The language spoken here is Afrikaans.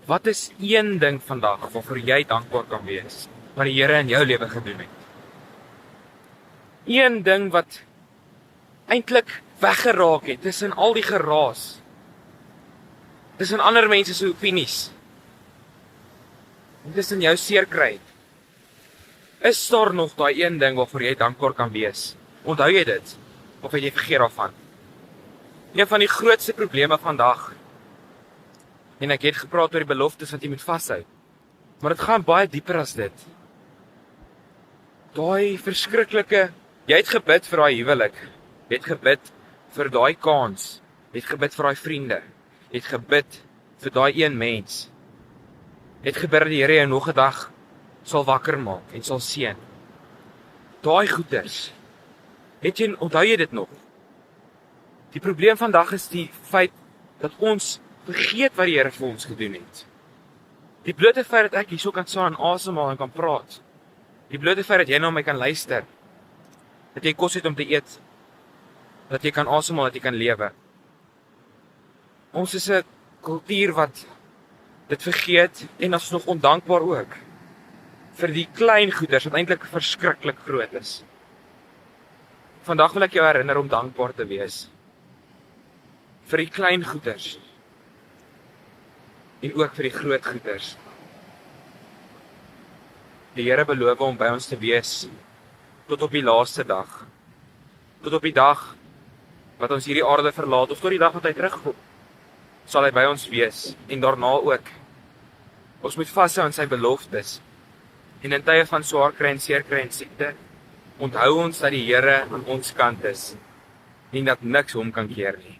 Wat is een ding vandag waarvoor jy dankbaar kan wees, wat die Here in jou lewe gedoen het? Een ding wat eintlik weggeraak het tussen al die geraas, tussen ander mense se opinies, en tussen jou seerkry. Is daar nog daai een ding waarvoor jy dankbaar kan wees? Onthou jy dit? Of het jy vergeet daarvan? Een van die grootste probleme vandag, en ek het gepraat oor die beloftes wat jy moet vashou, maar dit gaan baie dieper as dit. Daai verskriklike, jy het gebid vir daai huwelik, jy het gebid vir daai kans, jy het gebid vir daai vriende, jy het gebid vir daai een mens, jy het gebid dat die Here jou nog 'n dag sal wakker maak en sal seën. Daai goeders, onthou jy dit nog? Die probleem vandag is die feit dat ons vergeet wat die Here vir ons gedoen het. Die blote feit dat ek hierso kan staan en asemhaal en kan praat. Die blote feit dat jy na my kan luister. Dat jy kos het om te eet. Dat jy kan asemhaal, dat jy kan lewe. Ons is 'n kultuur wat dit vergeet en ons is nog ondankbaar ook. Vir die klein goeders wat eintlik verskriklik groot is. Vandag wil ek jou herinner om dankbaar te wees. Vir die klein goeders. En ook vir die groot goeders. Die Here beloof om by ons te wees tot op die laaste dag. Tot op die dag wat ons hierdie aarde verlaat of tot die dag wat hy terugkom. Sal hy by ons wees en daarna ook. Ons moet vashou aan sy beloftes. En in tye van swaar kry en seer kry en siekte, onthou ons dat die Here aan ons kant is en dat niks hom kan keer nie.